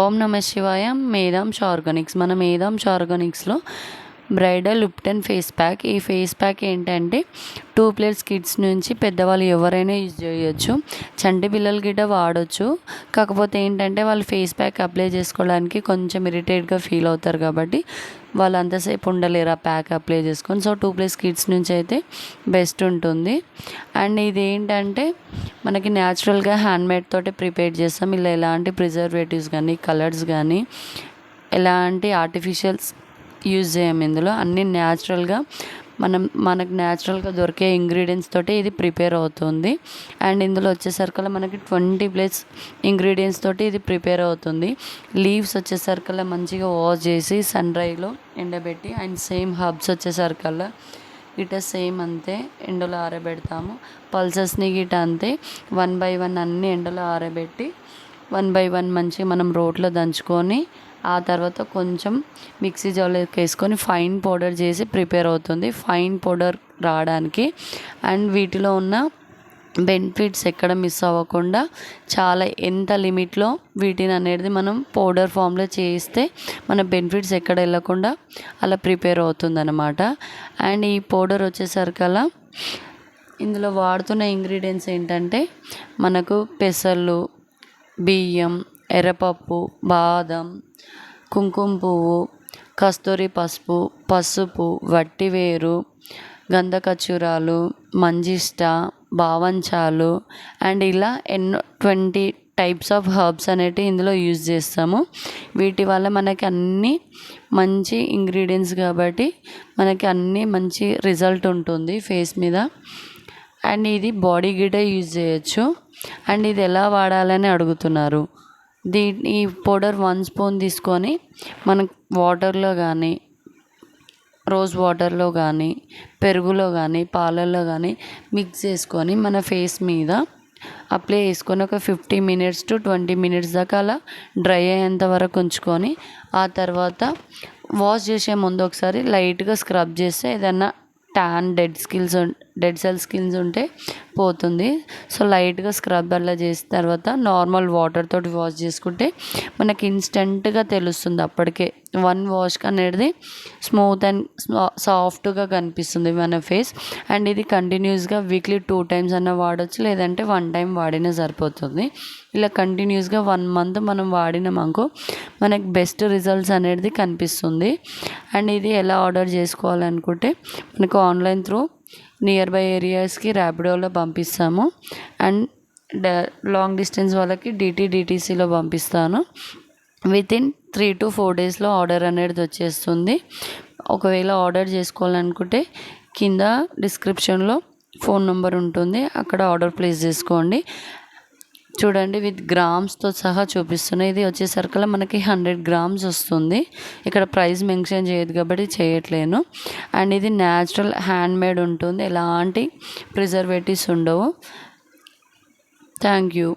ఓం నమ శివాయ. మేధాంశ ఆర్గానిక్స్. మన మేధాంశ ఆర్గానిక్స్లో బ్రైడల్ లిప్టన్ ఫేస్ ప్యాక్. ఈ ఫేస్ ప్యాక్ ఏంటంటే 2+ కిడ్స్ నుంచి పెద్దవాళ్ళు ఎవరైనా యూజ్ చేయొచ్చు. చంటి పిల్లలు గిట్ట వాడచ్చు. కాకపోతే ఏంటంటే వాళ్ళు ఫేస్ ప్యాక్ అప్లై చేసుకోవడానికి కొంచెం ఇరిటేట్గా ఫీల్ అవుతారు కాబట్టి వాళ్ళు అంతసేపు ఉండలేరు ఆ ప్యాక్ అప్లై చేసుకొని. సో 2+ కిడ్స్ నుంచి అయితే బెస్ట్ ఉంటుంది. అండ్ ఇది ఏంటంటే మనకి న్యాచురల్గా హ్యాండ్మేడ్ తోటి ప్రిపేర్ చేస్తాం. ఇలా ఎలాంటి ప్రిజర్వేటివ్స్ కానీ కలర్స్ కానీ ఎలాంటి ఆర్టిఫిషియల్స్ యూజ్ చేయము. ఇందులో అన్నీ న్యాచురల్గా మనకు న్యాచురల్గా దొరికే ఇంగ్రీడియంట్స్ తోటి ఇది ప్రిపేర్ అవుతుంది. అండ్ ఇందులో వచ్చేసరికల్లా మనకి 20+ ఇంగ్రీడియంట్స్ తోటి ఇది ప్రిపేర్ అవుతుంది. లీవ్స్ వచ్చేసరికల్లా మంచిగా వాష్ చేసి సన్ డ్రైలో ఎండబెట్టి, అండ్ సేమ్ హర్బ్స్ వచ్చేసరికల్లా గిట సేమ్ అంతే ఎండలో ఆరబెడతాము. పల్సెస్ని గిట అంతే 1 by 1 అన్ని ఎండలో ఆరబెట్టి 1 by 1 మంచిగా మనం రోట్లో దంచుకొని ఆ తర్వాత కొంచెం మిక్సీ జార్లోకి వేసుకొని ఫైన్ పౌడర్ చేసి ప్రిపేర్ అవుతుంది. ఫైన్ పౌడర్ రావడానికి అండ్ వీటిలో ఉన్న బెనిఫిట్స్ ఎక్కడ మిస్ అవ్వకుండా చాలా ఎంత లిమిట్లో వీటిని అనేది మనం పౌడర్ ఫామ్లో చేస్తే మన బెనిఫిట్స్ ఎక్కడ వెళ్ళకుండా అలా ప్రిపేర్ అవుతుందన్నమాట. అండ్ ఈ పౌడర్ వచ్చేసరికల్లా ఇందులో వాడుతున్న ఇంగ్రీడియంట్స్ ఏంటంటే మనకు పెసలు, బియ్యం, ఎర్రపప్పు, బాదం, కుంకుమ పువ్వు, కస్తూరి పసుపు, వట్టివేరు, గంధకచూరాలు, మంజిష్ట, బావంచాలు అండ్ ఇలా ఎన్నో 20 టైప్స్ ఆఫ్ హర్బ్స్ అనేటివి ఇందులో యూజ్ చేస్తాము. వీటి వల్ల మనకి అన్నీ మంచి ఇంగ్రీడియంట్స్ కాబట్టి మనకి అన్నీ మంచి రిజల్ట్ ఉంటుంది ఫేస్ మీద. అండ్ ఇది బాడీ గిట యూజ్ చేయొచ్చు. అండ్ ఇది ఎలా వాడాలని అడుగుతున్నారు. ఈ పౌడర్ 1 స్పూన్ తీసుకొని మనం వాటర్లో కానీ, రోజ్ వాటర్లో కానీ, పెరుగులో కానీ, పాలల్లో కానీ మిక్స్ చేసుకొని మన ఫేస్ మీద అప్లై చేసుకొని ఒక 15 minutes to 20 minutes దాకా అలా డ్రై అయ్యేంత వరకు ఉంచుకొని ఆ తర్వాత వాష్ చేసే ముందు ఒకసారి లైట్గా స్క్రబ్ చేస్తే ఏదన్నా డెడ్ సెల్ స్కిన్స్ ఉంటే పోతుంది. సో లైట్గా స్క్రబ్ అలా చేసిన తర్వాత నార్మల్ వాటర్ తోటి వాష్ చేసుకుంటే మనకి ఇన్స్టెంట్గా తెలుస్తుంది. అప్పటికే 1 వాష్ అనేది స్మూత్ అండ్ సాఫ్ట్గా కనిపిస్తుంది మన ఫేస్. అండ్ ఇది కంటిన్యూస్గా వీక్లీ 2 times అన్న వాడచ్చు, లేదంటే 1 time వాడినా సరిపోతుంది. ఇలా కంటిన్యూస్గా 1 month మనం వాడినామనుకో మనకి బెస్ట్ రిజల్ట్స్ అనేది కనిపిస్తుంది. అండ్ ఇది ఎలా ఆర్డర్ చేసుకోవాలనుకుంటే మనకు ఆన్లైన్ త్రూ నియర్ బై ఏరియాస్కి ర్యాపిడోలో పంపిస్తాము. అండ్ లాంగ్ డిస్టెన్స్ వాళ్ళకి డిటీసీలో పంపిస్తాను. వితిన్ 3 to 4 daysలో ఆర్డర్ అనేది వచ్చేస్తుంది. ఒకవేళ ఆర్డర్ చేసుకోవాలనుకుంటే కింద డిస్క్రిప్షన్లో ఫోన్ నెంబర్ ఉంటుంది, అక్కడ ఆర్డర్ ప్లేస్ చేసుకోండి. చూడండి, విత్ గ్రామ్స్తో సహా చూపిస్తున్నాయి. ఇది వచ్చేసరికల్లా మనకి 100 grams వస్తుంది. ఇక్కడ ప్రైస్ మెన్షన్ చేయదు కాబట్టి చేయట్లేను. అండ్ ఇది న్యాచురల్ హ్యాండ్మేడ్ ఉంటుంది, ఎలాంటి ప్రిజర్వేటివ్స్ ఉండవు. Thank you.